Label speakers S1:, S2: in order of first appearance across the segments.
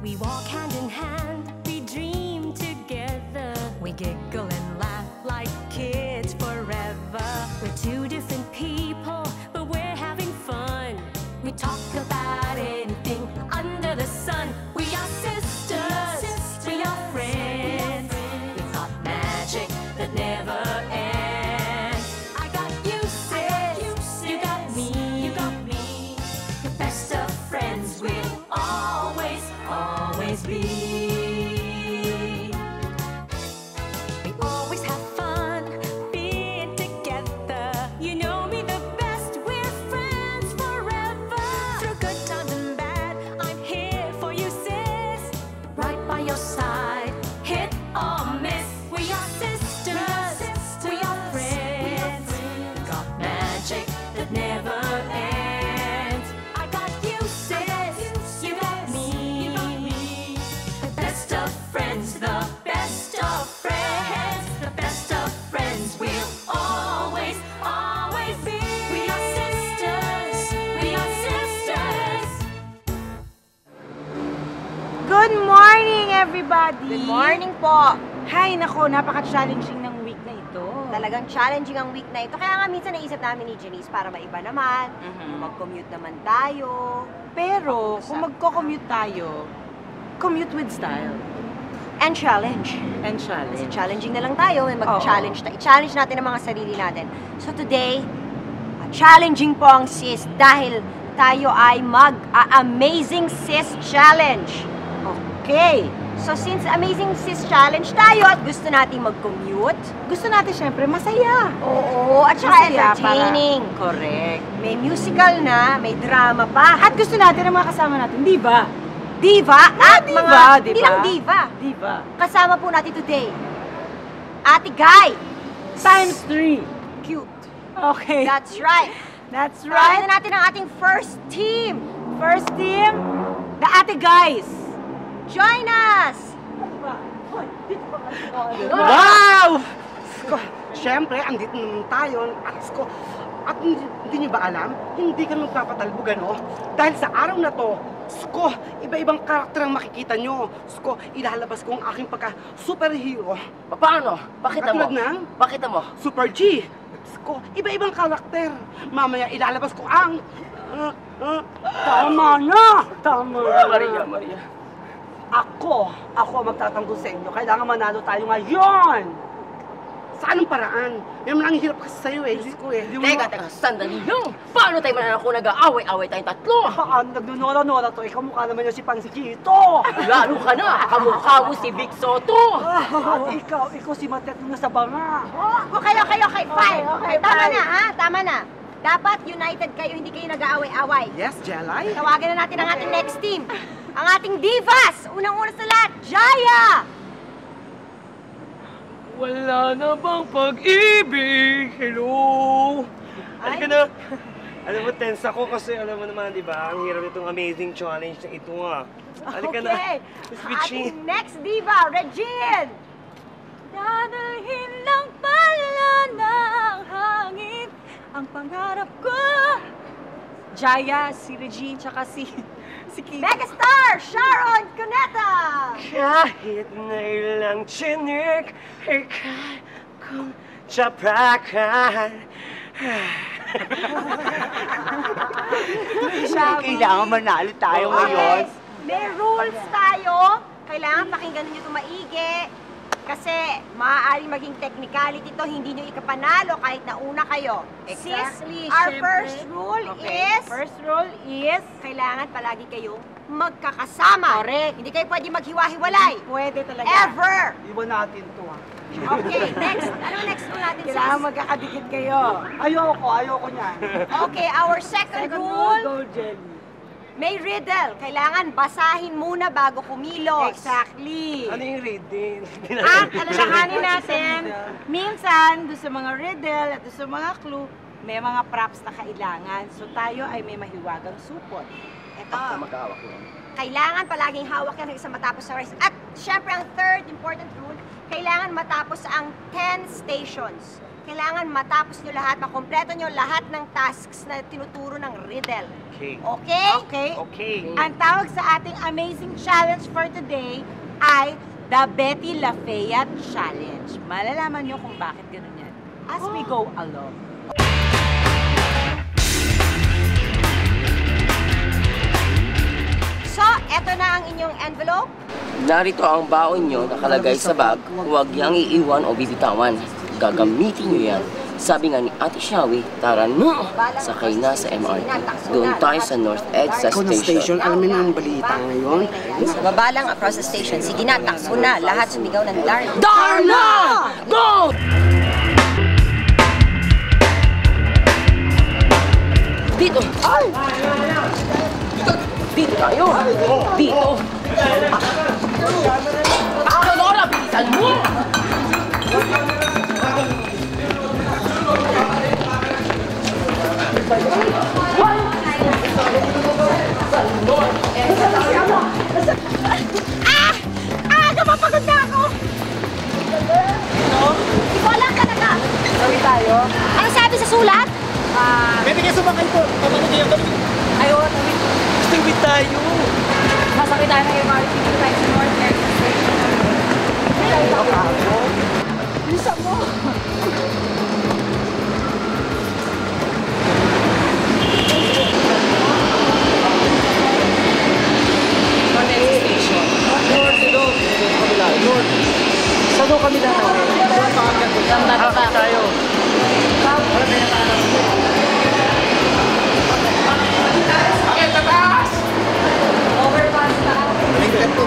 S1: We walk hand in hand, we dream together. We giggle and laugh like kids forever. We're two different people, but we're having fun. We talk about anything under the sun. We are sisters, we are friends. We've got magic that never ends. I got you, sis, you got me. The best of friends will always be. We always have fun being together. You know me the best, we're friends forever. Through good times and bad, I'm here for you, sis. Right by your side, hit or miss. We are sisters, we are friends. Got magic that never ends. I got you, sis, you got me. The best of friends, the best of friends. The best of friends will always be. We are sisters, we are sisters.
S2: Good morning, everybody!
S3: Good morning po!
S2: Hay, nako, napaka-challenging ng week na ito.
S3: Talagang challenging ang week na ito. Kaya nga minsan naisip namin ni Janice para maiba naman, mag-commute naman tayo.
S2: Pero, kung magko-commute tayo, commute with style
S3: And challenge.
S2: and
S3: Kasi
S2: challenge.
S3: challenging na lang tayo, mag-challenge i-challenge natin ang mga sarili natin. So today, challenging po ang sis dahil tayo ay mag-Amazing Sis Challenge.
S2: Okay.
S3: So since Amazing Sis Challenge tayo at gusto nating mag-commute,
S2: Gusto natin syempre masaya.
S3: oo, at saka
S2: Masaya
S3: entertaining.
S2: Correct.
S3: May musical na, may drama pa.
S2: At gusto natin ang mga kasama natin, di ba?
S3: Diva at
S2: diva,
S3: mga,
S2: diba?
S3: hindi lang diva.
S2: Di ba?
S3: Kasama po natin today, Ate Guy.
S2: Times 3.
S3: Cute.
S2: Okay.
S3: That's right.
S2: That's
S3: Right.
S2: right.
S3: na natin ang ating first team.
S2: First team, the Ate Guys.
S3: Join us!
S4: Wow! Sko, siyempre, andito naman tayo. At hindi niyo ba alam? Hindi ka magpapatalbugan, no? Dahil sa araw na to, Sko, iba-ibang karakter ang makikita nyo. Sko, ilalabas ko ang aking pagka-superhero.
S5: Paano? Pakita mo.
S4: Katulad ng
S5: Pakita mo.
S4: Super G. Sko, iba-ibang karakter. Mamaya ilalabas ko ang... tama na! Tama na!
S5: Maria.
S4: Ako ang magtatanggol sa inyo. Kailangan manalo tayo ngayon! Sa anong paraan? Yan lang ang hirap kasi sa'yo eh. Diyos ko eh.
S5: Teka, sandali lang. Paano tayo mananako nag-aaway-aaway tayong tatlo?
S4: Nagnunola-nola to. Ikaw mukha naman yung si Pansito.
S5: Lalo ka na, kamukha mo si Vic Soto.
S4: At ikaw si Matet na sa banga.
S3: Okay. Fine.
S2: Okay,
S3: Tama
S2: fine.
S3: na, ha? Tama na. Dapat united kayo, hindi kayo nag-aaway-away.
S4: Yes, Jelay?
S3: Tawagan na natin ang ating next team. Ang ating divas! Unang-una sa lahat, Jaya!
S6: Wala na bang pag-ibig? Hello? Halika na. Alam mo, tense ako kasi alam mo naman, di ba? Ang hirap itong amazing challenge na ito ah. Halika na.
S3: Okay.
S6: Miss
S3: Ang
S6: Vichy.
S3: ating next diva, Regine!
S1: Dadahin lang pala ng hangin ang pangarap ko.
S2: Jaya, si Regine, tsaka si Kim.
S3: Megastar, Sharon Cuneta!
S6: Kahit na ilang chinik, ikaw kong tsaprakan.
S4: Kailangan manalo tayo ngayon.
S3: May rules tayo. Kailangan pakinggan nyo ito maigi. Kasi maaaring maging technicality to, hindi nyo ikapanalo kahit nauna kayo.
S2: Exactly,
S3: Sis, our
S2: syempre.
S3: first rule is,
S2: First rule is,
S3: kailangan palagi kayong magkakasama.
S2: Correct.
S3: Hindi kayo pwede maghiwa-hiwalay.
S2: pwede talaga.
S3: Ever!
S4: Iwan natin to ha.
S3: Okay, next. Ano next rule natin,
S2: Kailangan
S3: sis?
S2: magkakadikit kayo.
S4: Ayoko niyan.
S3: Okay, our second rule,
S2: Go, Jenny.
S3: may riddle. Kailangan basahin muna bago kumilos.
S2: Exactly.
S6: Ano yung reading?
S2: At alalahanin natin, minsan, doon sa mga riddle at doon sa mga clue, may mga props na kailangan. So tayo ay may mahiwagang supot.
S3: Ito.
S5: Magkahawak yun.
S3: Kailangan palaging hawak yan hanggang sa matapos sa race. At syempre, ang third important rule, kailangan matapos ang 10 stations. kailangan matapos nyo lahat, makompleto nyo lahat ng tasks na tinuturo ng riddle.
S6: Okay.
S3: Okay?
S2: Okay?
S6: Okay.
S2: Ang tawag sa ating amazing challenge for today ay the Betty Lafayette Challenge. Malalaman nyo kung bakit ganun yan as we go along.
S3: So, eto na ang inyong envelope.
S5: Narito ang baon nyo nakalagay sa bag. Huwag niyang iiwan o bibitawan. Gagamitin nyo yan. Sabi nga ni Ate Shawi, tara na! Sakay na sa MRT. Doon tayo sa North EDSA
S4: Ikaw na
S5: Station.
S4: station, alam mo na ang balita ngayon.
S3: Sa baba lang across the station. Sige na, takbo na. Lahat sumigaw ng Darna.
S5: Darna! Go! Dito! Ay! Dito tayo! Dito! Nora, bilisan mo!
S3: Kapapagod na ako! Wala ka na ka!
S2: Sabi tayo?
S3: Ano sabi sa sulat?
S4: Pwede kayo sumakay po. Pamano kayo kami.
S2: Ayaw, sabi.
S6: Stupid tayo.
S2: Masakit tayo ng MRT tayo sa North EDSA Station. Bisa mo!
S4: Saan daw kami dahil?
S6: Tayo.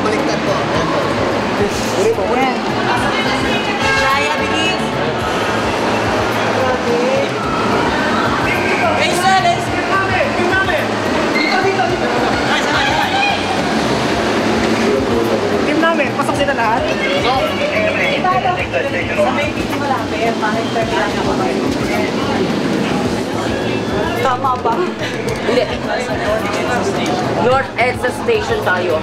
S4: Baliktad po.
S2: Yan. Kaya, bilis! Hey, Salis!
S4: Team namin, pasok sila lahat.
S2: Sa may hindi malapit, parang terminal na ba? Tama ba?
S5: Hindi. North EDSA Station tayo.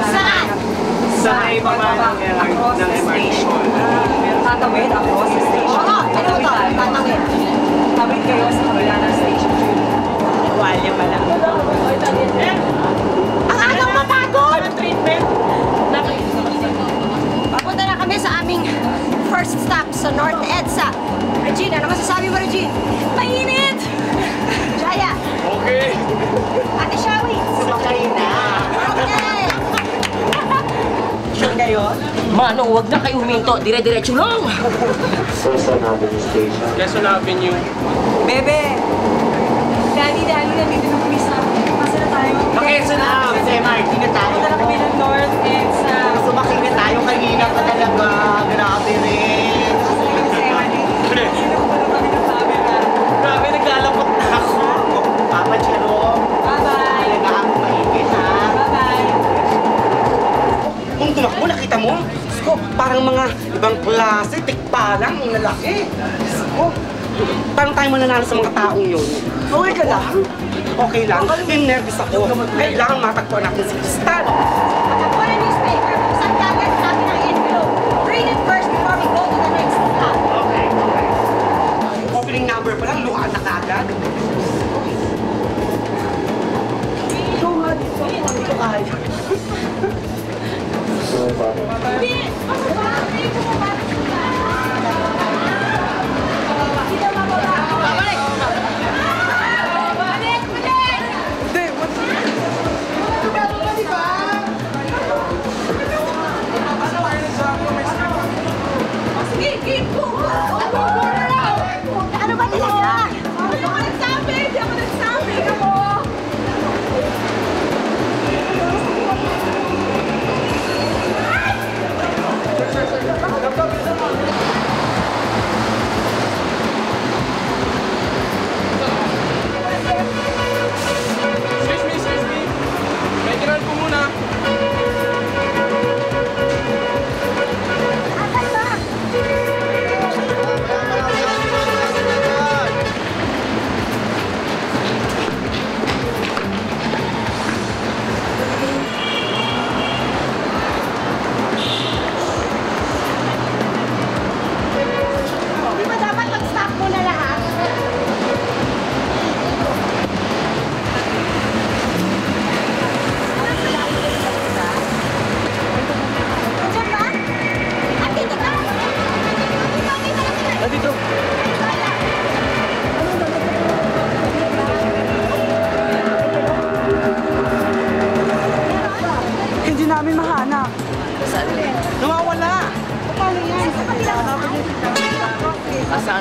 S3: Saan?
S6: Sa may baba ng MRT.
S2: Tatawid across the station.
S3: Oo, ano to? Tatawid.
S2: Tawid kayo sa kabila ng station. Walya pala.
S3: Ang agang mapagod!
S2: Treatment.
S3: Papunta na kami sa aming first stop sa North EDSA. Regine, ano masasabi mo, Regine? Mainit! Jaya,
S6: Okay.
S3: Ate Shawi.
S4: Sumakay na.
S3: Okay.
S2: Sure kayo?
S5: Mano, huwag na kayo huminto. Dire-diretso lang.
S6: Quezon Avenue.
S2: Bebe! Dali-dali na dito ng pisa. Masa na tayo?
S4: Quezon na. Sa MRT na tayo.
S2: Punta na kami ng North EDSA.
S4: Sumakay na tayo kanina pa talaga. Grabe rin.
S2: Masa na kami sa MRT. Sino ko pala kami ng camera?
S4: Grabe, naglalapot na ako. Papa Jerome.
S2: Bye-bye!
S4: Talaga ako maigit ha.
S2: Bye-bye!
S4: Kung tumakbo, nakita mo? Sko, parang mga ibang klase, tikpa lang, ang lalaki. Sko, parang tayo mananalo sa mga taong yun. Okay ka lang? Okay lang? Nervous ako. Kailangan matagpuan natin si Crystal.
S3: Pagkakuha ng newspaper, buksan ka agad sabi ng envelope. Read it first before we go to the next stop.
S4: Okay. Opening number pa lang, luhaan na kaagad. Ito nga dito. Ito kaya.
S3: Ano ba talaga?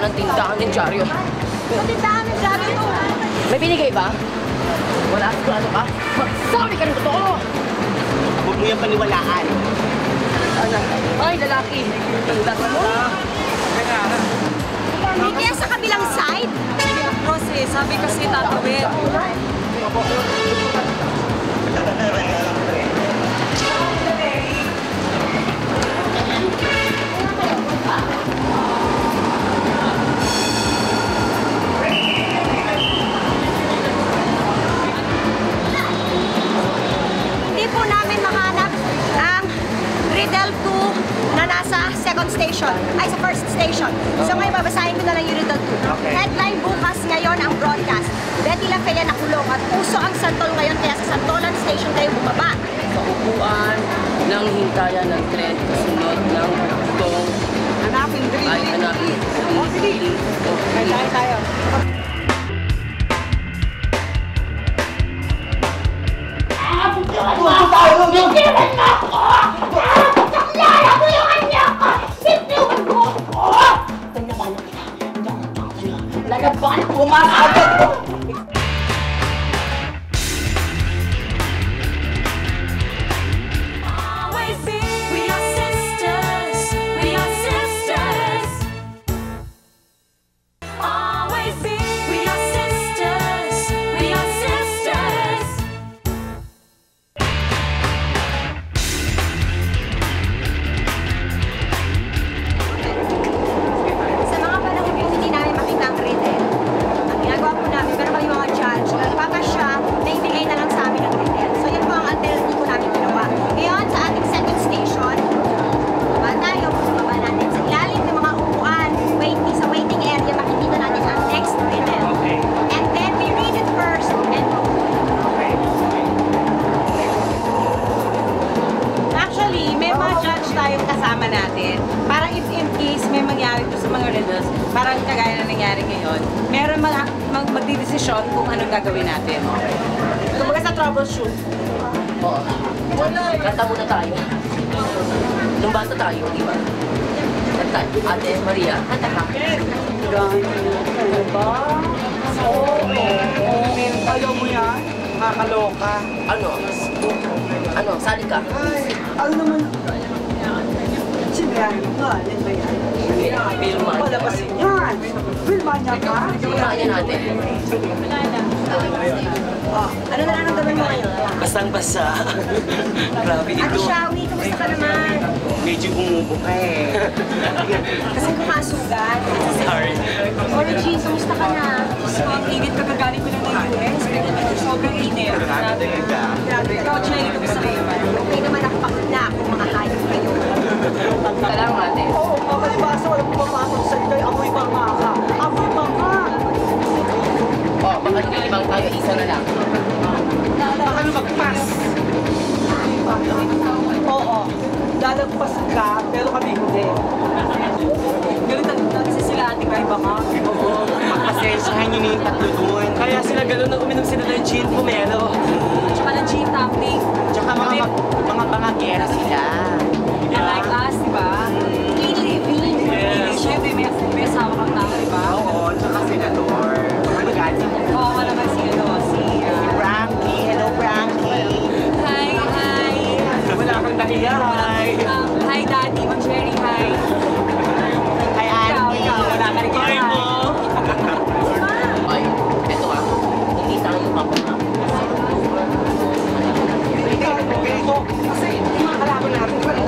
S5: ng tindahan ng dyaryo.
S3: Sa tindahan ng Jaro to.
S5: May binigay ba? Wala, sigurado ka? Magsabi ka ng totoo!
S4: Huwag mo yung paniwalaan.
S5: Ay, lalaki! Tanda ka mo!
S3: Hindi kaya sa kabilang side?
S2: Kasi sabi kasi tatawid.
S3: Hindi po namin mahanap ang Riddle 2 na nasa second station, ay sa first station. So ngayon babasahin ko na lang yung Riddle 2. Headline bukas ngayon ang broadcast. Betty La Fea nakulong at uso ang santol ngayon kaya sa Santolan Station kayo bumaba.
S5: Sa upuan ng hintayan ng tren kasunod ng tong
S2: Hanapin,
S5: ay hanapin.
S2: tayo.
S1: Always be. We are sisters. We are sisters. Always be. We are sisters. We are sisters.
S3: Sa mga panahon kung hindi namin makita ang Riddle, ang ginagawa po namin, meron kami mga judge, nagpapasya, naibigay na lang sa amin ang Riddle. So yun po ang alternative namin ginawa. Ngayon, sa ating second station, baba tayo, baba natin sa ilalim ng mga upuan, sa waiting area, makikita natin ang next Riddle. And then we read it first, and
S2: Actually, may mga judge tayong kasama natin. Para if in case may mangyari to sa mga riddles, parang kagaya na nangyari ngayon, meron magdidesisyon kung anong gagawin natin. Kumbaga sa troubleshoot.
S5: Oo. Kanta muna tayo. Nung bata tayo, di ba? Kanta. Ate Maria, kanta ka.
S4: Ayaw mo yan? Makakaloka.
S5: Ano? Ano? Sali ka?
S4: Ano naman? Sinayan ka, yan ba yan?
S5: Filman.
S4: Palabasin yan. Filman niya ka?
S5: Filman yan natin.
S3: ano na lang ang gawin mo ngayon?
S6: Basang-basa. Grabe
S3: Ate
S6: ito.
S3: Shawi, kamusta ka naman?
S6: Medyo bumubo ka eh.
S3: Kasi kumasugat.
S6: Sorry.
S3: Origin, kamusta ka na?
S2: So, ang init ka kagaling ko lang ng US. Sobrang init.
S3: Grabe.
S2: Ikaw, Chay, kamusta kayo ba?
S3: Okay naman ako pagod na ako mga hayop kayo.
S5: Salamat ate.
S4: Oo, makalibasa. Walang pumapasok sa inyo. Amoy banga ka. Amoy banga.
S5: Oh, baka nililibang tayo, isa na lang.
S4: Baka lumagpas. Oo. Lalagpas ka, pero kami hindi.
S2: Ganun kasi sila ate kayo baka.
S6: Oo, magpasensyahan yun yung tatlo doon. Kaya sila gano'n na uminom sila ng gin pomelo.
S2: Tsaka ng gin topping.
S4: Tsaka mga bangagera sila.
S2: Like us, di ba?
S3: Clean living.
S6: Yes.
S2: Siyempre, may asawa kang tao, di ba?
S4: Oo, tsaka senador. Ano gani?
S2: Oo, ka naman si
S4: Frankie. Hello, Frankie.
S2: Hi.
S6: Wala kang dahiya.
S2: Hi, Daddy. Mag-Cherry, hi.
S4: Hi, Andy.
S2: Ikaw, wala ka rin
S6: Bye mo.
S5: Ay, eto ah. Hindi tayo kapag
S4: Ganito, kasi yung mga kalaban natin, parang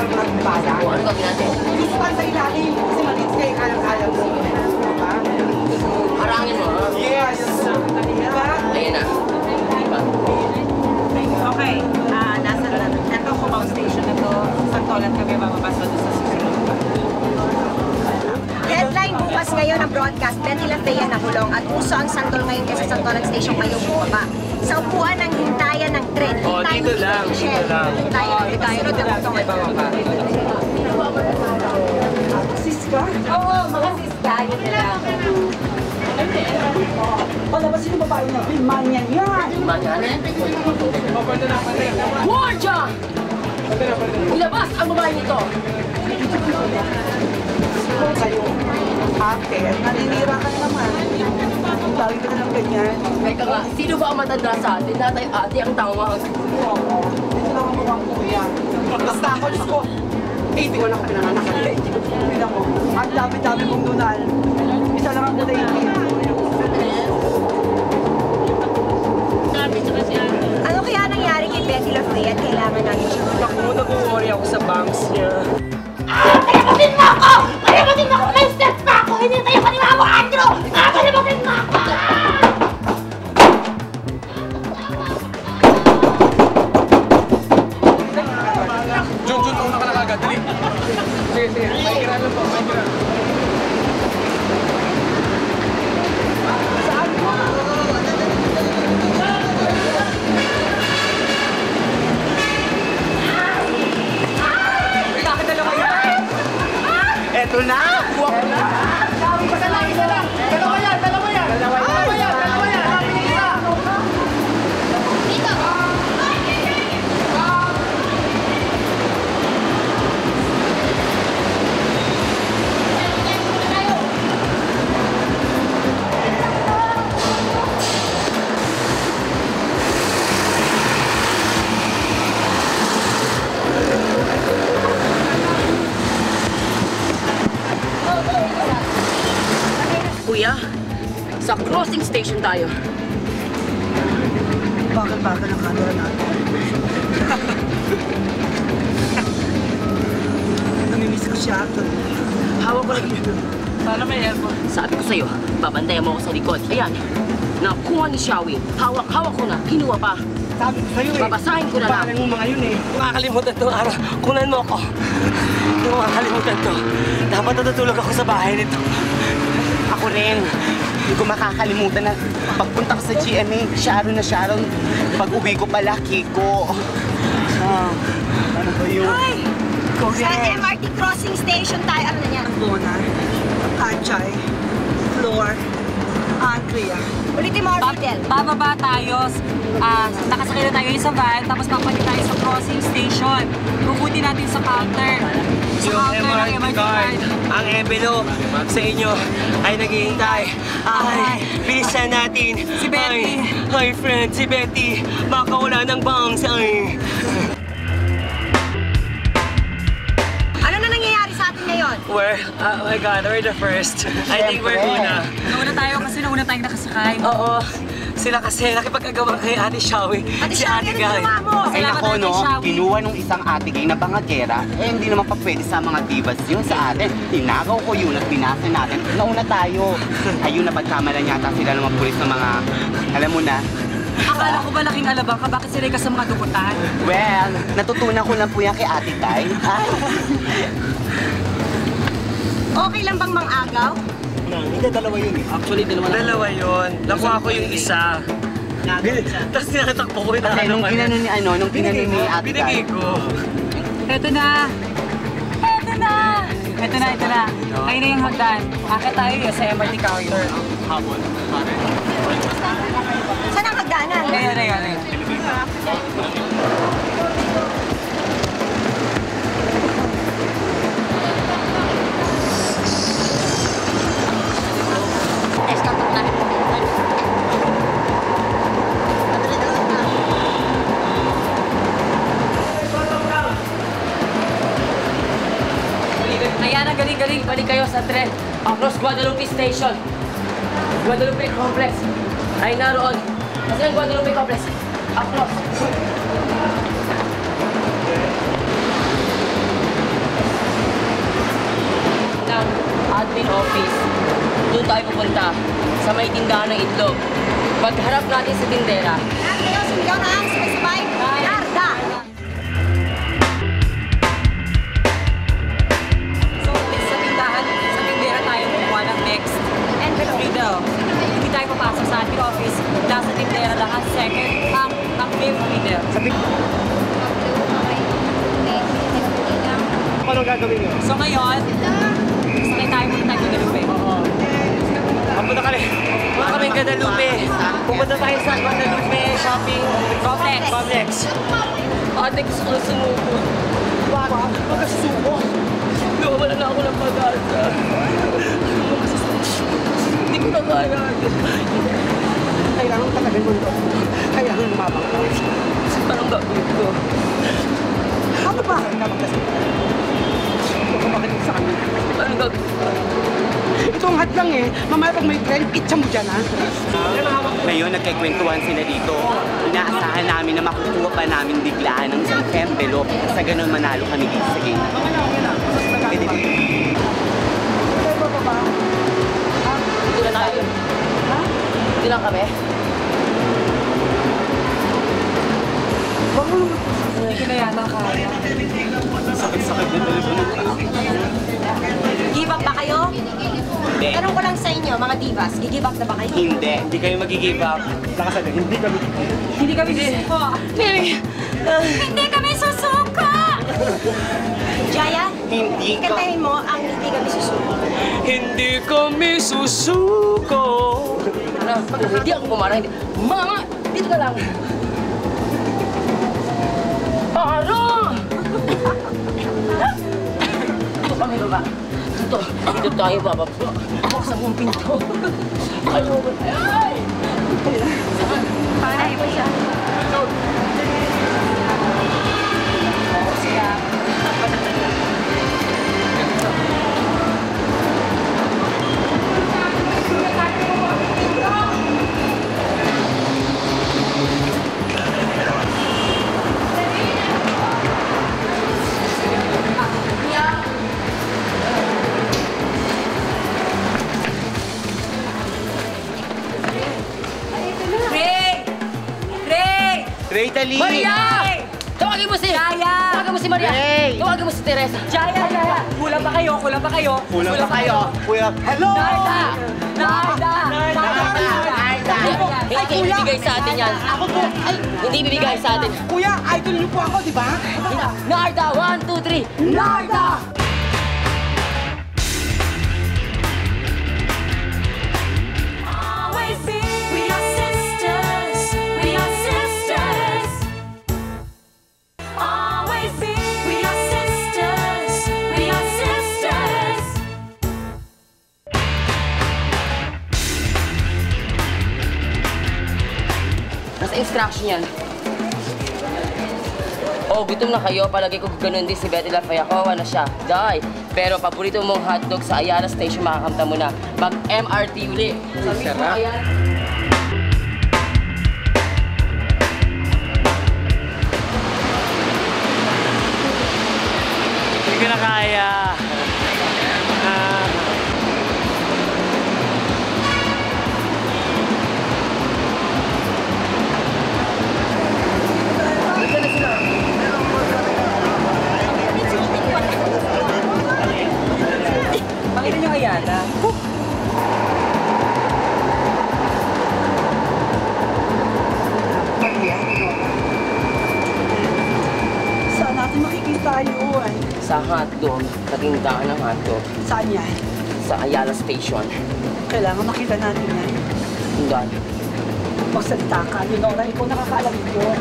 S4: natin bala.
S5: O, ano gawin natin?
S4: Gusto ka sa ilalim, kasi maliit kayo, kayang-kaya mo. Diba?
S5: Harangin mo.
S4: Yes! Diba?
S5: Ayan na. Diba?
S2: Okay, nasa ito, Cubao Station na to. Santolan kami mamabasa doon sa susunod.
S3: Headline bukas ngayon ang broadcast. Betty La Fea nakulong at uso ang santol ngayon kasi sa Santolan Station kayo bumaba. Sa upuan ng hintayan ng tren.
S6: Oh,
S3: Hintayan
S6: dito lang,
S3: ng
S6: dito
S3: Shell.
S6: lang.
S3: Hintayan ng tren.
S2: Sunod na ito may bababa.
S4: Sis ka?
S3: Oo, mga sisga. Yun na lang.
S4: Palabas yung babae na, Vilman yan yan!
S5: Manyanin. Guardia! Ilabas ang babae nito!
S4: Kung kayo, Ate, naninira ka naman. Tawag ka na ng ganyan.
S5: Teka nga, sino ba ang matanda sa atin? Natay ate ang tawag.
S4: Oo. Ito lang ang mukhang kuya. Basta ako, Diyos ko. 81 ako pinanganak. Tingnan mo, ang dami-dami mong nunal. Isa lang ang kulay.
S3: Ano kaya nangyari kay Betty Lafrey at kailangan namin siya?
S6: Naku, nag-worry ako sa banks niya.
S7: Palimutin mo ako! Palimutin mo ako! May step pa ako! Hindi tayo kanina mo, Andrew! Palimutin mo ako!
S6: Jun, una ka na kagad. Dali. Sige. May kira lang po. May kira.
S4: Eto na! Kuha ko na!
S7: Dalawa yan!
S5: Kuya, sa crossing station tayo.
S4: Bakit ang camera natin? Namimiss ko siya.
S5: Hawak ko lang yun. Sana may aircon. Sabi ko sa'yo, babantayan mo ako sa likod. Ayan, nakuha ni Xiaowi. Hawak ko na, kinuha pa.
S4: Sabi ko sa'yo eh.
S5: Babasahin ko na lang.
S4: Parang mo mga yun eh.
S6: Makakalimutan to, Ara. Kunan mo ako. Hindi ko makakalimutan to. Dapat natutulog ako sa bahay nito.
S4: Ako rin. Hindi ko makakalimutan na pagpunta ko sa GMA, Sharon na Sharon. Pag-uwi ko pala, Kiko. Ano ba yun?
S3: Ay! Sa
S4: Correct.
S3: MRT crossing station tayo. Ano na yan?
S4: Bona, Kachay, Flor, Andrea.
S3: Ulitin mo, Fidel.
S2: Bababa tayo, nakasakay na tayo sa van, tapos papalit tayo sa crossing station. Puputi natin sa counter. Sa
S6: Yung
S2: counter ng
S6: MRT card, ang envelope sa inyo ay naghihintay. Ay, bilisan natin.
S2: Si Betty.
S6: Hi, friend, si Betty. Baka wala ng bangs. Ay.
S3: Ano na nangyayari sa atin ngayon?
S6: Oh my God, we're the first. I think we're una.
S2: Nauna tayo kasi nauna tayong nakasakay.
S6: Oo. Sila kasi nakipag-agawa kay Ate Xiaowi.
S3: Ate
S6: Si
S3: Xiaowi,
S6: Ate
S3: ano
S6: Guy.
S3: ginawa mo?
S4: Ay
S2: Salamat
S4: nako,
S2: natin,
S4: no,
S2: Xiaowi.
S4: kinuha nung isang ate gay na bangagera, eh hindi naman pa pwede sa mga divas yun sa atin. Tinagaw ko yun at binasa natin. Nauna tayo. Ayun, napagkamalan yata sila ng mga pulis ng mga, alam mo na.
S2: Akala ko ba laking alabang ka? Bakit sila ka sa mga dugutan?
S4: Well, natutunan ko lang po yan kay Ate Guy. Ay,
S3: Okay lang bang mang-agaw?
S4: hindi, dalawa yun eh.
S5: Actually,
S6: Dalawa yun. Nakuha ko yung isa. Tapos tinatakbo ko yung
S4: Kasi nung ginano ni nung ginano ni Ate
S6: Binigay
S4: Guy.
S6: ko.
S2: Ito na! Ito na! Ito na. Ayun na yung hagdan. Akit tayo sa MRT counter.
S3: Saan ang hagdanan?
S2: Ayun.
S5: Ayan, ang galing-galing. Balik kayo sa tren. Across Guadalupe Station. Guadalupe Complex. Ay naroon. Kasi ang Guadalupe Complex. Across. Ng admin office. Doon tayo pupunta. Sa may tindahan ng itlog. Pagharap natin sa tindera.
S3: Lahat kayo, sumigaw na ang sabay-sabay. Narda!
S2: So, sa tindera tayo kumuha ng next
S3: Envelope.
S2: dito. Hindi tayo papasok sa admin office. Nasa tindera lang ang second, ang fifth window.
S6: Ano gagawin nyo?
S2: So ngayon, sakay tayo muna tayo Guadalupe.
S6: Pupunta kami. Pupunta kami ng Guadalupe. Pupunta tayo sa Guadalupe Shopping Complex.
S5: Ate, gusto ko lang sumuko. Bakit? Magkasuko. Nawala na ako ng pag-asa. Hindi ko na kaya.
S4: Kailangan talaga mundo. Kailangan lumabang ka.
S5: Anong gagawin ko?
S4: Ano ba? Huwag ka makinig sa kanya.
S5: Anong gagawin ko?
S4: Ito ang hadlang eh. Mamaya pag may trend, itcha mo dyan ha.
S8: Ngayon, nagkikwentuhan sila dito. Inaasahan namin na makukuha pa namin biglaan ng isang envelope. Sa ganun, manalo kami dito sa game. Pwede dito.
S5: Dito na tayo. Ha? Dito lang kami.
S2: Hindi ko na yata kaya.
S8: Sakit-sakit din talaga.
S3: Give up ba kayo?
S8: Hindi.
S3: Tanong ko lang sa inyo, mga divas, gi-give up na ba kayo?
S8: Hindi. Hindi kayo mag-give up.
S4: Lakasan na, hindi kami.
S2: Hindi kami susuko.
S3: Hindi kami susuko! Jaya,
S8: Hindi ka.
S3: kantahin mo ang hindi kami susuko.
S6: Hindi kami susuko.
S5: Ano? Hindi ako pumarang. Hindi. Mga! Dito ka lang. Ano? Dito kami baba. Dito. Dito tayo baba. Buksan mo ang pinto. Ayoko. Ay!
S3: Panay mo siya.
S8: Ray Tali!
S5: Maria! Tawagin mo si...
S2: Jaya!
S5: Tawagin mo si Maria!
S8: Ray!
S5: Tawagin mo si Teresa!
S2: Jaya! Kulang pa kayo, kulang pa kayo.
S8: Kulang pa kayo. Kuya.
S4: Hello!
S5: Narda!
S2: Narda!
S5: Hindi bibigay sa atin yan.
S4: Ako po. Ay,
S5: Hindi bibigay sa atin.
S4: kuya, idol niyo po ako, di ba?
S5: Narda! 1, 2, 3! Narda!
S1: Always be. We are sisters. We are sisters. Always be. We are sisters. We are sisters.
S5: Nasa instruction yan. Oh, gutom na kayo. Palagi ko ganun din si Betty Lafayette. Kawawa na siya. Die. Pero paborito mong hotdog sa Ayala Station, makakamta mo na. Mag-MRT uli. Sabi ko,
S8: Sarap.
S5: Ayala.
S6: Hindi ko na kaya.
S2: Pakita niyo Ayala.
S4: Saan natin makikita yun?
S5: Sa hotdog, sa tindahan ng hotdog,
S4: Saan yan?
S5: sa Ayala Station.
S4: Kailangan makita natin yan.
S5: Hanggang.
S4: Magsalita ka, Nora, ikaw nakakaalam yun.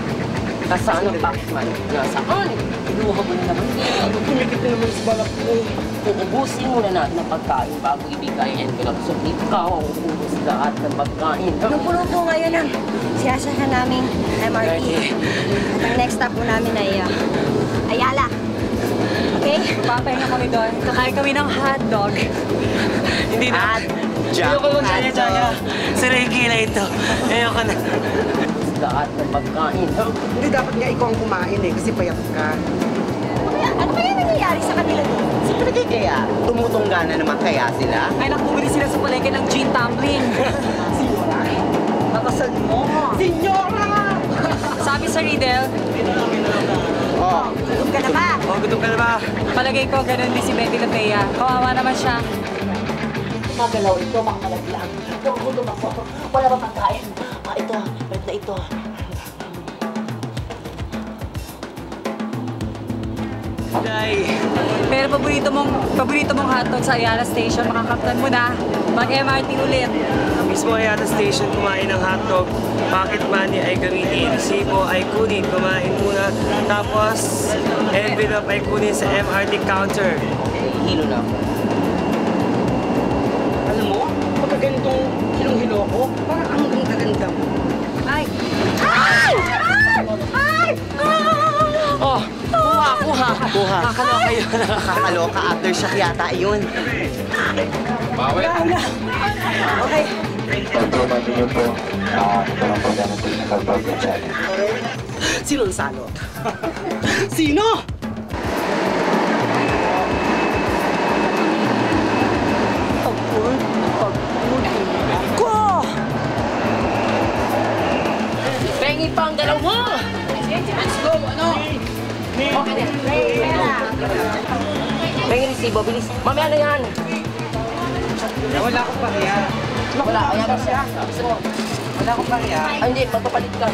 S5: Nasaan ang Pacman? Nasaan?
S4: Kinuha mo na naman. Kumikit na naman sa balak mo.
S5: Uubusin muna natin ang pagkain bago ibigay ang envelope. So, ikaw ang uubos lahat ng pagkain.
S3: Nung puno po ngayon ang siyasyahan naming MRT. At ang next stop po namin ay Ayala. Okay?
S2: Papahinga kami doon. Kakain kami ng hotdog.
S6: Hindi na. Ayoko mo, Jaya. Si Ricky na ito. Ayoko na.
S5: Lahat ng pagkain.
S4: Hindi dapat nga ikaw ang kumain eh, kasi payat ka.
S3: Ano kaya nangyayari sa kanila dito?
S8: Siyempre kaya. Tumutungga na naman kaya sila.
S2: Ay, nakbumili sila sa palengke ng gin tumbling.
S4: Signora, nakasal mo. Signora!
S2: Sabi sa Riddle,
S8: Oh.
S3: Gutom ka na ba?
S6: Oh, gutom ka na ba?
S2: palagay ko ganun din si Betty Lafayette. Kawawa naman siya.
S5: Magalaw ito, makalaglag. Nagugutom ako. Wala ba pagkain? Ito, bread na ito.
S6: Day.
S2: Pero paborito mong hotdog sa Ayala Station, makakaptan mo na. Mag-MRT ulit.
S6: Mismo ay ata station kumain ng hotdog. Pocket money ay gamitin. Sibo ay kunin. Kumain muna. Tapos, envelope ay kunin sa MRT counter.
S5: Hilo na ako.
S4: Alam mo, kapag ganitong hilong-hilo ko. Parang ang ganda-ganda mo.
S2: Ay!
S5: Oh, kuha.
S8: Nakakaloka yun. Nakakaloka. Aftershock yata yun.
S2: Okay.
S4: Sino ang salot? Sino? Ko!
S5: Pengi pang dalawa! Let's go, ano? Okay din. Pengi resibo, bilis. Mamaya na yan.
S4: Wala akong pahiya.
S5: Wala, kaya ba siya?
S4: Wala akong pahiya.
S5: Ay, hindi, magpapalit ka.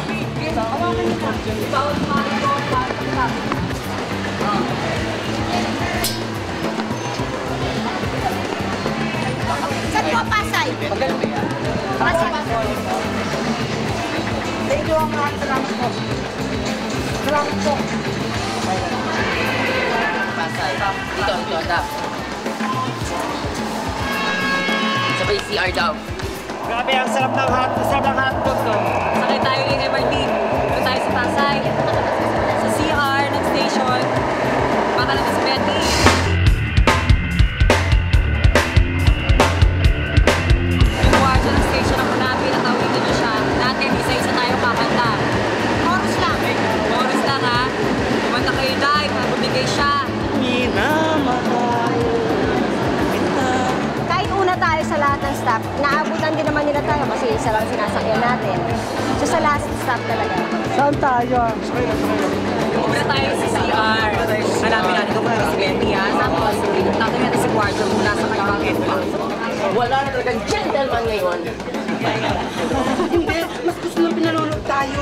S3: Saan po, Pasay? Pasay.
S4: Thank you, ang mga salamat po. Salamat po.
S5: Pasay. Dito, tap. Sabay CR daw.
S6: Grabe, ang sarap ng hotdog, no?
S2: Sakay tayo ng MRT. Doon tayo sa Pasay. Sa CR ng station. Baka lang si Betty. Yung guardia ng station ako namin, natawigan na siya. Natin, isa-isa tayo kakanta.
S3: Chorus lang.
S2: Oras lang ha. Kumanta kayo dahil para bumigay siya.
S4: Minamahal kita.
S3: Kahit una tayo sa lahat ng stop, naabutan din naman nila tayo kasi isa lang sinasakyan natin. So sa last stop talaga.
S4: Saan tayo?
S2: Kumuna tayo sa CR. Hanapin natin kung si Betty ha. Tapos, pinuntakin natin si guardia mula sa kanyang headbox.
S5: Wala na talagang gentleman ngayon.
S4: Hindi, mas gusto nang pinalulog tayo.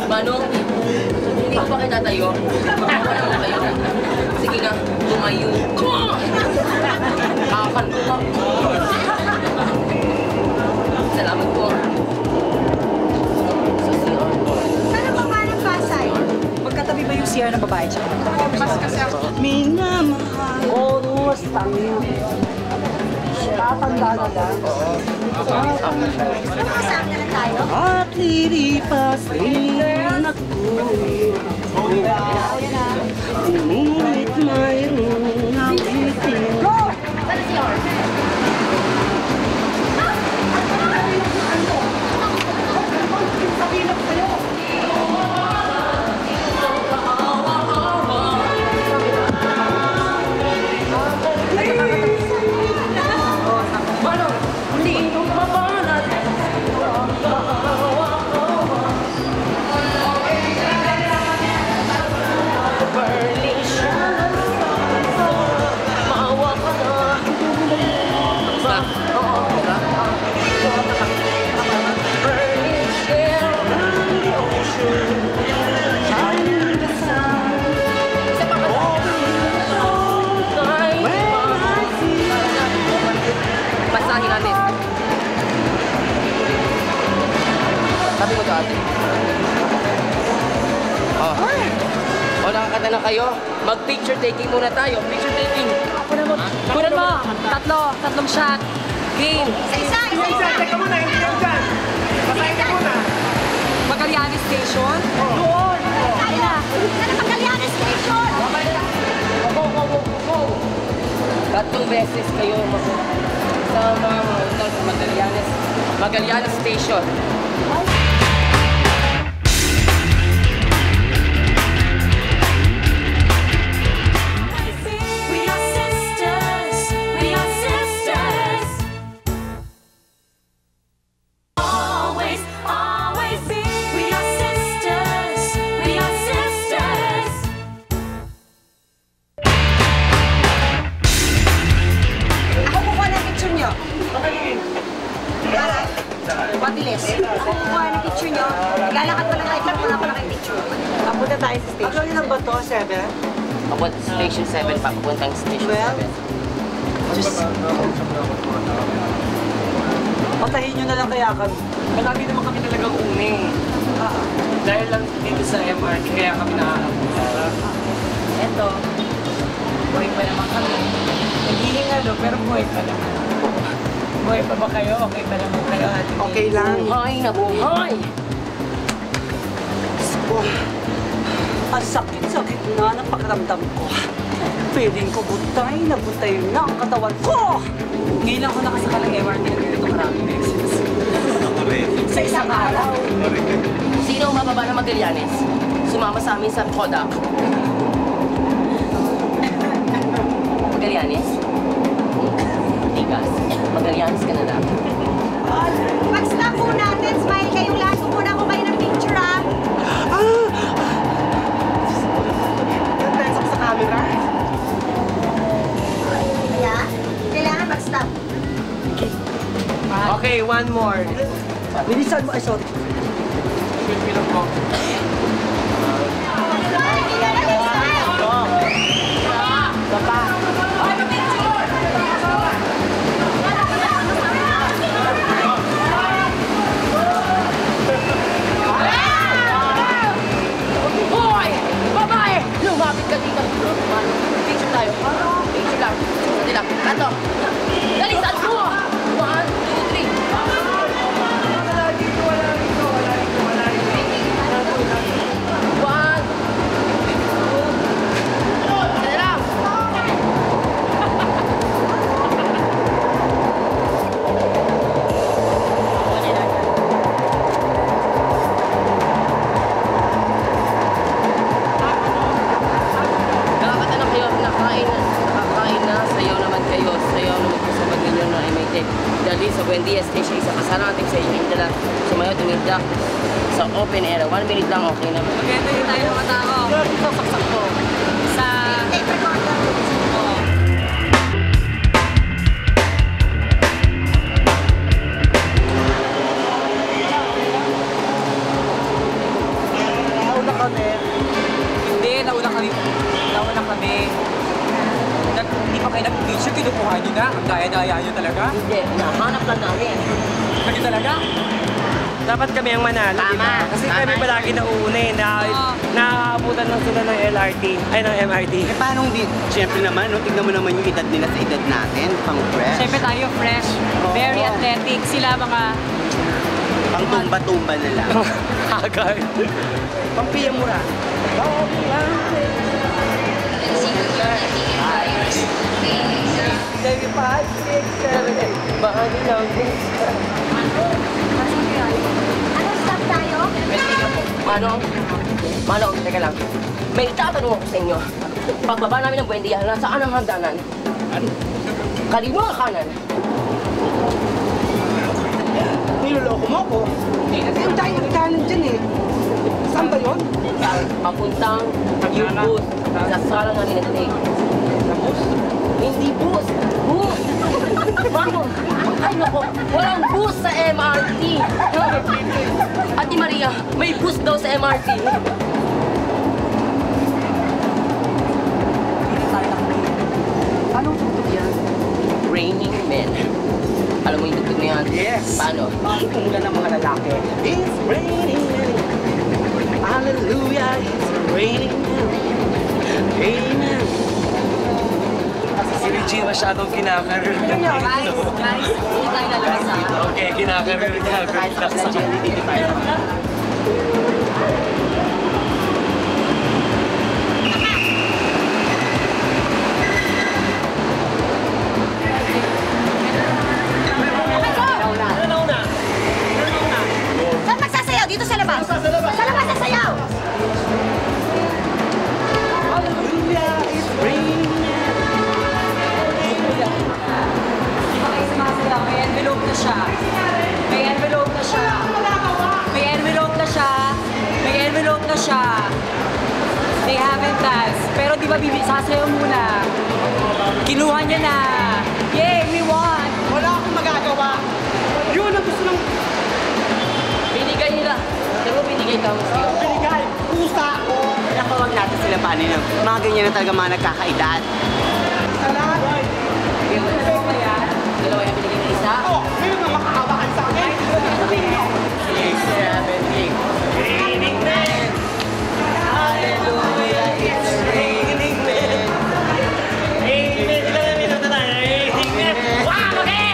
S5: Manong, hindi ko pa kayo tatayo. Wala na kayo. Sige na, tumayo. Kakan ko lang. Salamat po. Sa CR.
S3: Sana ba nga ng Pasay?
S2: Magkatabi ba yung CR ng babae siya?
S4: Minamahal. Chorus, tayo. Tatanda na lang.
S3: Ano kasama na lang tayo?
S4: At lilipas rin ako. Ngunit mayroong nabitin.
S5: Manong, hindi ito mapanat. Burning maawa ka na. Basta, oo, diba? Burning shell on the ocean. Shining the sun. Isa pa ba? Basahin natin. Sabi mo dati. Oh. O, nakakanta na kayo. Mag-picture taking muna tayo. Picture taking.
S2: Kunan mo! Tatlong shot. Game.
S3: Isa.
S6: Teka muna, hindi yan dyan. Basahin ka muna.
S2: Magallanes Station.
S6: Doon!
S3: Tayo. Sana Magallanes Station.
S5: Go. Tatlong beses kayo sa mga hotel sa Magallanes Station.
S1: We are sisters. We are sisters. Always, always be. We are sisters. We are sisters.
S2: Ako kukuha ng picture nyo. Mabilis.
S3: Ako kukuha ng picture nyo. Lalakad ko lang kahit lang wala ko lang yung picture.
S2: Papunta tayo sa station.
S4: Actually, lang ba to, 7?
S5: Abot Station 7 pa. Pupuntang Station 7.
S4: Patahin nyo na lang kaya kami.
S6: Marami naman kami talagang uni. Dahil lang dito sa MRT, kaya kami nakakapunta.
S2: Eto. Buhay pa naman kami. Naghihinga no, pero buhay pa naman. Buhay pa ba kayo? Okay pa naman kayo, Ate May?
S4: Okay lang.
S5: Buhay na buhay!
S4: Sko, ang sakit-sakit na ng pakiramdam ko. Feeling ko butay na ang katawan ko!
S2: Ngayon lang ako nakasakal ng MRT na ganito maraming beses.
S4: Sa isang araw.
S5: Sino ang mababa ng Magallanes? Sumama sa amin sa Kodak. Magallanes? Tigas. Magallanes ka na lang.
S3: Mag-stop po natin. Smile kayong lahat. Muna ko kayo ng picture, ah.
S4: Tense ako sa camera.
S3: Kaya, kailangan mag-stop.
S6: Okay, one more.
S4: Bilisan mo. Ay, sorry.
S5: Hoy! Babae! Lumapit ka dito. Picture tayo. Picture lang. Sandali lang. Ato. Dali, saan ko? 1, 2, 3.
S6: Wala dito, wala dito, wala dito, wala dito.
S5: 1, 2. Sandali lang. Nakakatanong kayo, nakakain na, sayaw naman kayo sa Pagmilyon na MIT. Dali sa Buendia Station, isa kasama natin sa inyo dala. Sumayo, tuminda sa open air. 1 minute lang, okay naman.
S2: Maganda rin tayo mga tao. Sasaksak ko. Sa...
S3: Tape recorder.
S4: Nauna kami.
S2: Hindi, nauna kami. Hindi pa kayo nag-picture, kinukuha nyo na. Ang daya-daya nyo talaga.
S5: Hindi, nahanap lang namin.
S2: Kayo talaga?
S6: Dapat kami ang manalo, di ba?
S5: Tama.
S6: Kasi
S5: Tama.
S6: kami palagi nauuna eh. Nakakabutan lang sila ng LRT. Ay, ng MRT.
S8: Eh, paano hindi? Siyempre naman, no? Tignan mo naman yung edad nila sa edad natin. Pang-fresh.
S2: Siyempre tayo fresh, very athletic. Sila mga...
S8: Pang-tumba-tumba na lang.
S6: Agad.
S4: Pampiya mura.
S5: Baby, 5, 6, 7, 8. Bahagi lang.
S3: Ano, stop tayo?
S5: Manong, teka lang. May itatanong ako sa inyo. Pagbaba namin ng Buendia, nasaan ang hagdanan? Kaliwa o kanan?
S4: Niloloko mo ako. Yung tayo nagkanan dyan eh. Saan ba yun?
S5: Papuntang yung booth sa sala na rinatay. Hindi bus! Bus! Manong! Ay nako! Walang bus sa MRT! Ate Maria, may bus daw sa MRT!
S4: Anong tugtog yan?
S5: Raining Men. Alam mo yung tugtog na yan?
S4: Yes.
S5: Paano?
S4: Pakinggan ng mga lalaki. It's raining men. Hallelujah, it's raining men. Amen.
S6: Si Regine masyadong kinakarir niya.
S2: Guys, hindi tayo lalabas ha.
S6: Okay, kinakarir niya.
S5: Kahit sa Jelly, dito tayo.
S3: Saan magsasayaw? Dito sa labas. Sa labas sasayaw.
S4: Hallelujah, it's raining men.
S2: Hindi pa kayo sumasayaw. May envelope na siya. May envelope na siya. May envelope na siya. May envelope na siya. They haven't asked. Pero di ba sasayaw muna? Kinuha niya na. Yay, we won!
S4: Wala akong magagawa. Yun ang gusto ng
S5: Binigay nila. Pero binigay ka mo sa'yo.
S4: binigay. Pusa ako.
S8: Naku, wag natin sila paano yun. Mga ganyan na talaga mga nagkakaedad.
S4: Salamat.
S5: Dalawa yung binigay ng isa.
S4: Oh, sino na makakawakan sa akin?
S5: 6, 7, 8.
S6: Raining Men! Hallelujah, it's raining men! Amen! Ilan na minuto na? Raining Men! Wow, okay!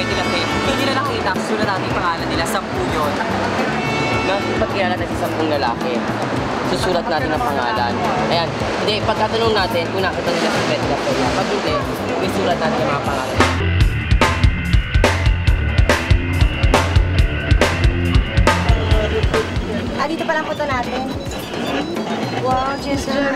S9: Betty La Fea. Hindi nila nakita, sulat natin yung pangalan nila, 10 yun.
S5: Pagkilala natin sa 10 lalaki, susulat natin ang pangalan. Ayan, hindi, pagkatanong natin kung nakita nila si Betty La Fea. Pag hindi, isulat natin ang mga pangalan.
S3: Dito pa lang po ito natin. Wow, Jessica.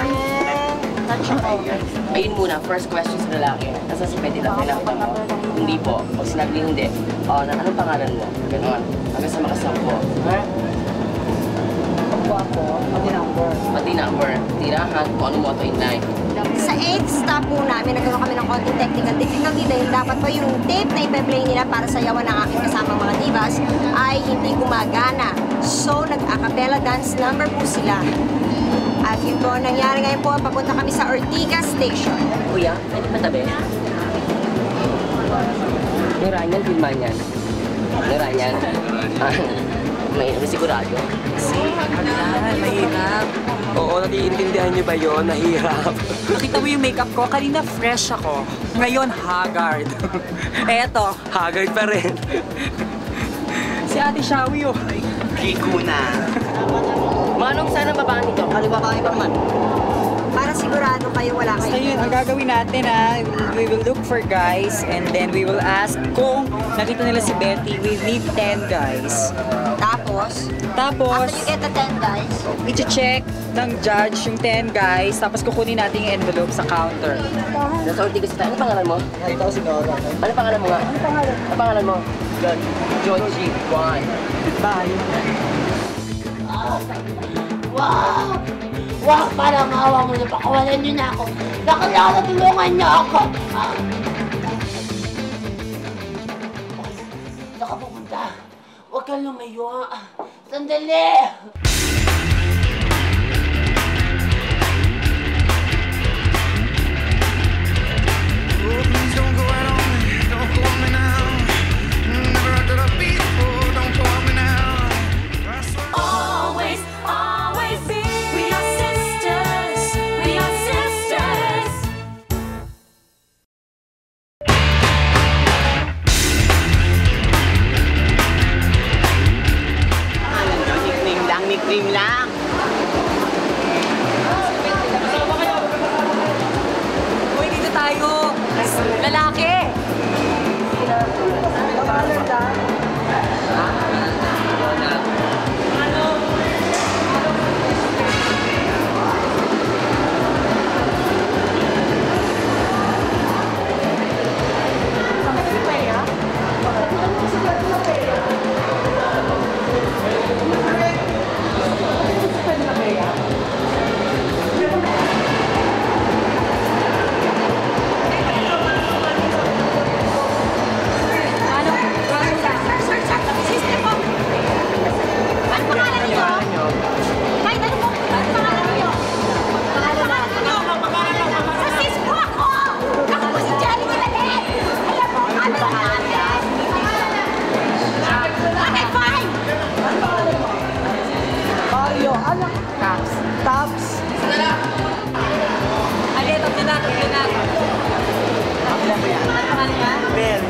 S3: Touch ako.
S5: Ayun muna, first question sa lalaki. Nasa si Betty La Fea nakita mo? Hindi po. Pag sinabi hindi, anong pangalan mo? Ganon. Hanggang sa makasampo. Ha?
S2: Ako, pati number.
S5: Pati number, tirahan, kung ano mo ito in life.
S3: Sa 8th stop po namin, nagkaroon kami ng konting technical difficulty dahil dapat po yung tape na ipe-play nila para sayawan ng aking kasamang mga divas ay hindi gumagana. So, nag-acapella dance number po sila. At yun po, nangyari ngayon po, papunta kami sa Ortigas Station.
S5: Kuya, pwede patabi? Yung Ryan, filman yan. Yung Ryan. May sigurado.
S9: Mahirap. Oo, naiintindihan niyo ba yun? Nahirap. Nakita mo yung makeup ko? Kanina fresh ako. Ngayon, haggard. Eto. Haggard pa rin. Si Ate Shawi, oh.
S8: Kiko na.
S5: Manong, sana babaan nito? Kaliwa ka ibang man.
S3: Para sigurado kayo wala
S9: So
S3: kayo.
S9: yun, ang gagawin natin we will look for guys and then we will ask kung nakita nila si Betty, we need 10 guys.
S3: Tapos,
S9: Tapos,
S3: after you get the 10 guys,
S9: i-check ng judge yung 10 guys, tapos kukunin natin yung envelope sa counter.
S5: Nasa Ortigas tayo. Ano pangalan mo? Ano pangalan mo nga? Ano pangalan mo? Georgie. Juan.
S9: Bye.
S7: Wow! Wow, parang awa mo na pakawalan niyo na ako. Nakilala, tulungan niyo ako. Saan ka pupunta? Huwag kang lumayo. Sandali!
S1: Always, always be. We are sisters. We are sisters.
S8: Nickname lang.
S9: Uy, dito tayo. Lalaki.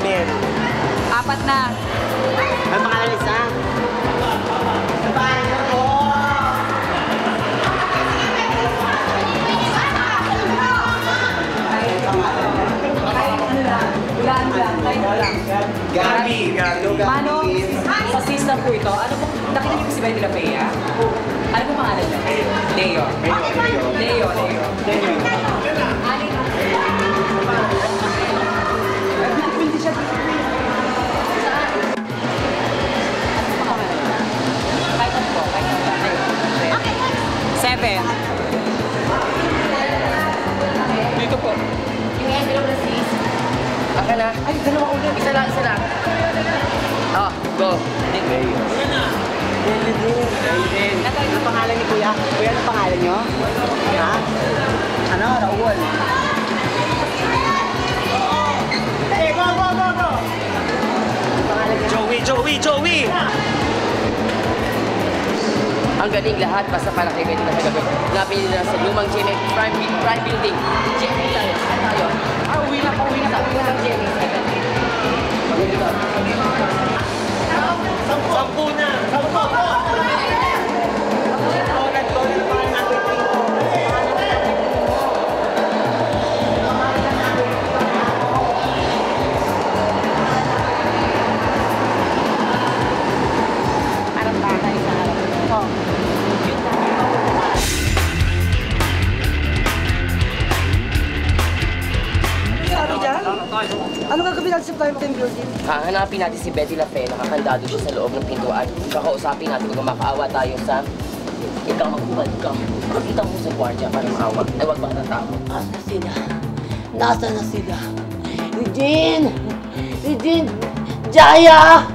S6: Mel.
S9: Apat na.
S8: Ano pangalan isa? Gabi.
S9: Mano, sa sister po ito, ano po, nakita niyo po si Betty La Fea? Ano po pangalan niya? Leo. Leo. Seven. Dito po.
S5: Aka na. Ay, dalawa ulit. Isa lang. Go.
S8: Ano pangalan ni Kuya? Kuya, ano pangalan niyo? Ha? Ano? Raul. Hey, go! Pangalan niya?
S6: Joey!
S5: Ang galing lahat, basta para kay Betty na gagawin. Hanapin nila sa lumang GMA Prime Building. GMA tayo. Uwi na ng GMA.
S6: Sampu na! Sampu!
S2: Parang batay sa harap. Oh.
S4: Sabi dyan? Ano gagawin natin sa prime time building?
S5: Hahanapin natin si Betty Lafe, nakakandado siya sa loob ng pintuan. Kakausapin natin kung makaawa tayo sa... Ikaw magbuwad ka. Makita mo sa gwardiya para maawa. Ay, wag bang natao.
S7: Nasaan na sila? Nasaan na sila? Eugene! Eugene! Jaya!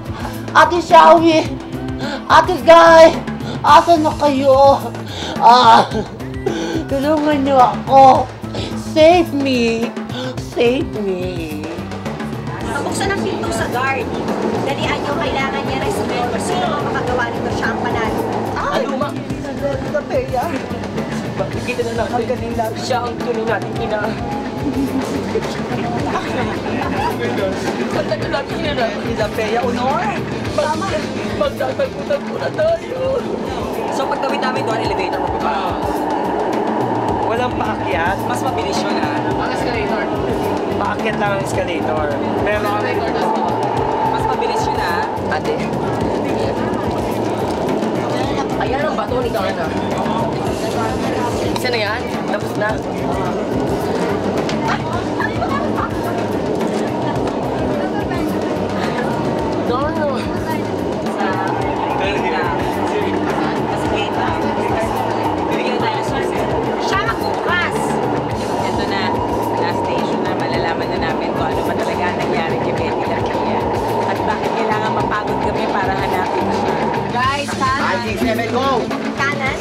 S7: Ate Shawi! Ate Guy! Asan na kayo? Tulungan niyo ako! Save me! Save me!
S3: Pabuksan ang pinto sa guard. Dalian niyo, kailangan niya resmen kung sino ang makagawa nito, siya ang panalo.
S5: Aluma!
S4: Sa Peya?
S5: Kita na lang.
S4: Magaling lang.
S5: Siya ang tunay natin ina. Kanta na natin ina.
S4: Sa Peya, Honor?
S5: Magtatagputan muna tayo.
S9: So pagtawid namin doon, elevator mo pa.
S6: Walang paakyat.
S9: Mas mabilis yun ha.
S5: Ang escalator.
S6: Paakyat lang ang escalator. Pero
S9: Mas mabilis yun ha.
S5: Ate. Ayan ang bato ni Donna. Isa na yan. Tapos na. Donna.
S2: Mas gate lang. Bibigyan tayo ng susi.
S3: Siya magbukas!
S2: Ito na. Last station na. Malalaman na namin kung ano ba talaga ang nangyari kay Betty Lafe. At bakit kailangan mapagod kami para hanapin siya.
S3: Guys, kanan.
S6: 5, 6, 7, go!
S3: Kanan.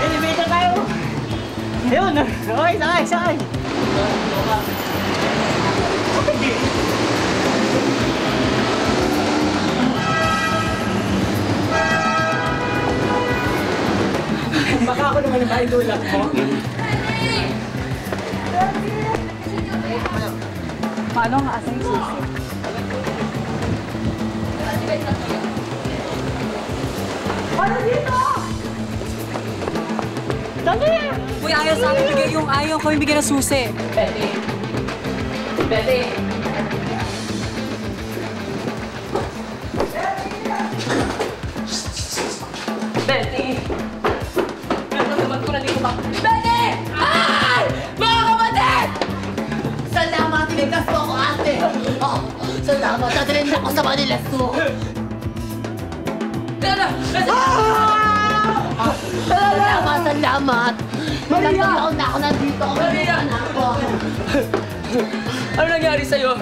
S4: Elevator tayo! Ayun! Okay, sakay, sakay!
S9: Baka ako naman ang baidulak mo.
S2: Paano ang asang susi?
S9: Uy, ayaw sa akin bigay yung ayaw ko yung bigyan ng susi.
S5: Betty. Betty. Betty. Nararamdaman ko na dito ba? Betty! Ay! Mga kapatid!
S7: Salamat, tinigkas mo ako, ate! Oh, salamat, natalin ako sa Manila Zoo! Salamat, salamat! Maria! Taon na ako nandito.
S5: Maria! Ano nangyari sa'yo?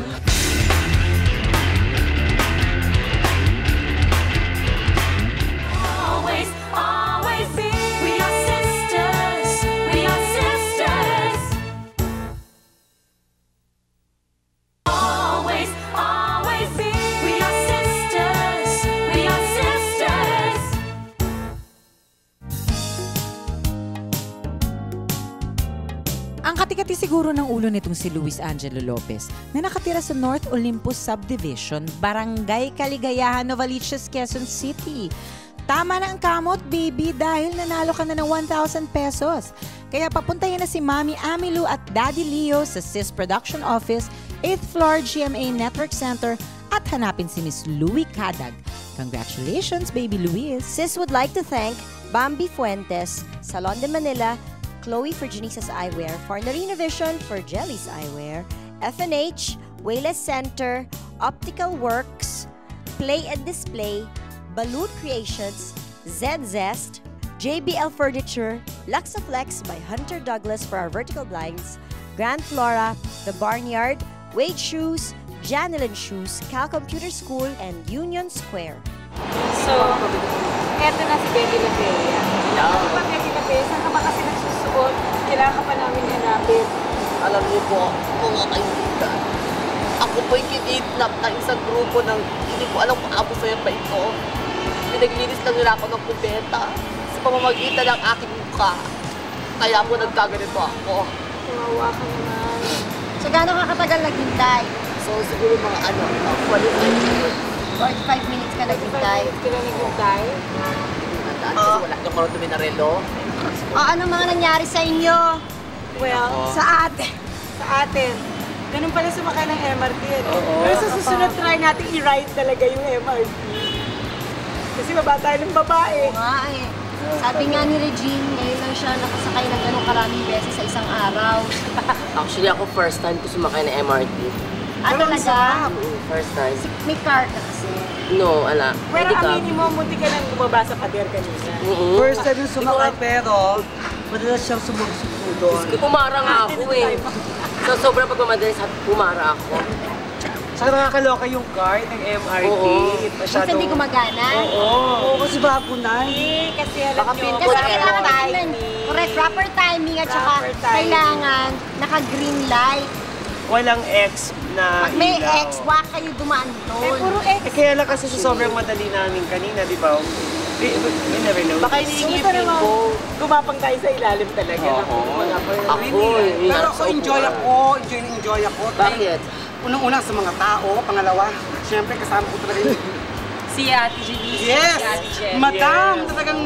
S1: Always, always be. We are sisters. We are sisters. Always, always be. We are sisters. We are sisters.
S10: Ang katikati siguro ng ulo nitong si Luis Angelo Lopez na nakatira sa North Olympus Subdivision, Barangay Kaligayahan, Novaliches, Quezon City. Tama na ang kamot, baby, dahil nanalo ka na ng 1,000 pesos. Kaya papuntahin na si Mami Amilu at Daddy Leo sa SIS Production Office, 8th floor GMA Network Center at hanapin si Miss Louie Cadag. Congratulations, baby Luis!
S3: Sis would like to thank Bambi Fuentes, Salon de Manila, Chloe for Janice's Eyewear, Farnerina Vision for Jelly's Eyewear, FNH, Wayless Center, Optical Works, Play and Display, Balut Creations, Zest, JBL Furniture, Luxaflex by Hunter Douglas for our vertical blinds, Grand Flora, The Barnyard, Wade Shoes, Janilyn Shoes, Cal Computer School, and Union Square.
S2: So, eto na si Betty Lafe. Ano ba, Betty Lafe? Saan ka ba kasi nagsusuot? Kailangan ka pa namin hanapin.
S7: Alam niyo po, mga kaibigan,
S11: Ako po'y kinidnap ng isang grupo ng hindi ko alam kung abusayan pa ito. Pinaglinis lang nila ako ng kubeta sa pamamagitan ng aking mukha. Kaya po nagkaganito ako.
S3: Kawawa ka naman. So, gano'n ka katagal naghintay?
S11: So, siguro mga 45 minutes.
S3: 45 minutes ka naghintay.
S11: Kasi wala nang karoon na relo.
S3: Anong mga nangyari sa inyo?
S2: Well, sa atin. Ganun pala sumakay ng MRT. Pero sa susunod, try natin i-ride talaga yung MRT. Kasi baba tayo ng babae.
S3: Oo nga eh. Sabi nga ni Regine, ngayon lang siya nakasakay ng ganun karaming beses sa isang araw.
S5: Actually, ako first time ko sumakay ng MRT.
S3: Talaga?
S5: First time.
S3: May car ka kasi.
S5: No, ala.
S2: Pero
S5: Hindi ka.
S2: aminin mo, munti ka nang bumaba sa pader kanina.
S4: First time yung sumakay, pero madalas siyang sumugsuko doon.
S5: Pumara nga ako eh. So, sobrang pagmamadali sa pumara ako.
S6: Saka nakakaloka yung card ng MRT.
S5: Oo.
S3: Minsan hindi gumagana.
S4: Oo, kasi bago na.
S2: Kasi alam nyo,
S3: Kasi kailangan natin correct, proper timing at saka
S2: Proper timing.
S3: kailangan naka-green light.
S6: Walang X na
S3: Pag may
S6: ilaw.
S3: X, wag kayo dumaan doon.
S2: puro X.
S6: Kaya lang kasi sa sobrang madali namin kanina, di ba? We never know.
S11: Baka hinihingi
S2: Gusto
S11: yung
S2: naman,
S11: info.
S2: gumapang tayo sa ilalim talaga.
S6: Oo.
S5: Ako,
S4: Pero ako enjoy ako.
S5: Bakit?
S4: Unang-una sa mga tao, pangalawa, siyempre kasama ko talaga yung...
S9: Si Ate Denise.
S4: Yes!
S9: Si Ate Jen.
S4: Madam, talagang...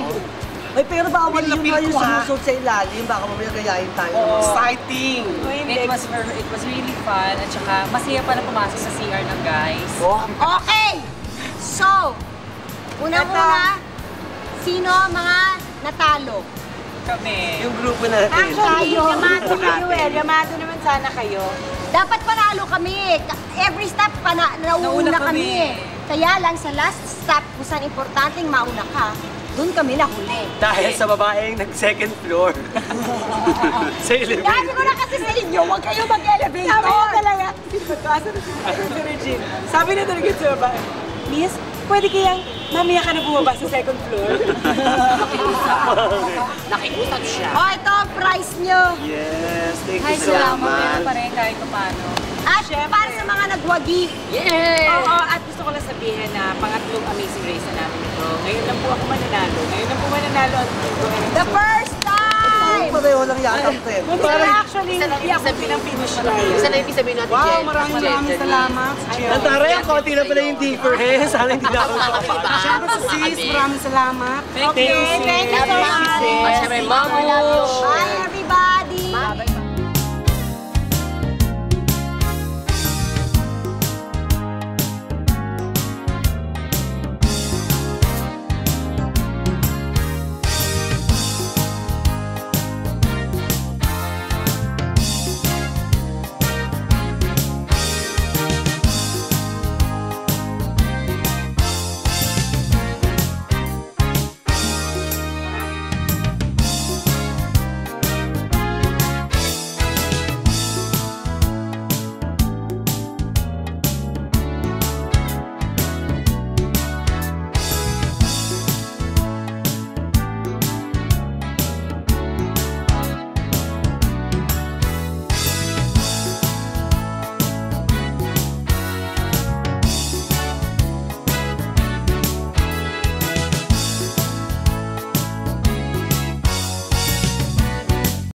S12: Ay, pero bawal yung
S4: Lapit
S12: kayo
S4: ko, ha?
S12: sumusod sa ilalim, baka mamaya gayahin tayo.
S4: Exciting!
S9: It was really fun at saka masaya pala pumasok sa CR ng guys.
S3: Okay! So, unang-una, sino ang mga natalo?
S9: Kami.
S6: Yung grupo natin.
S2: Actually, yamado kayo eh. Yamado naman sana kayo.
S3: Dapat panalo kami. Every step, nauna kami. Kaya lang sa last step, kung saan importanteng mauna ka, doon kami nahuli.
S6: Dahil sa babaeng nag-second floor. Sa elevator.
S3: Sabi ko na kasi sa inyo, huwag kayo mag-elevator.
S2: Sabi na talaga. Magkasa na si Regine. Sabi na talaga sa babae, Miss, pwede kayang mamaya ka na bumaba sa second floor.
S11: Nakiusap siya.
S3: Oh, ito ang prize nyo.
S6: Yes, thank
S9: Ay,
S6: you so
S9: salamat.
S6: much.
S9: Meron pa rin kahit paano.
S3: At para sa mga nagwagi.
S2: Oo, at gusto ko lang sabihin na pangatlong Amazing Race na namin ito. Ngayon lang po ako mananalo. Ngayon lang po mananalo at
S3: The first time!
S12: Pareho lang yata ang trend.
S2: Pero actually, hindi ako pinang-finish line.
S11: Isa na yung sabihin natin,
S4: Wow,
S11: Jen.
S4: maraming salamat.
S6: Ang taray, ang konti na pala yung difference. Sana hindi na ako makapasok.
S4: Siyempre sa sis, maraming salamat.
S2: Okay, thank you so much.
S5: At syempre, Mamu!
S3: Bye, everybody!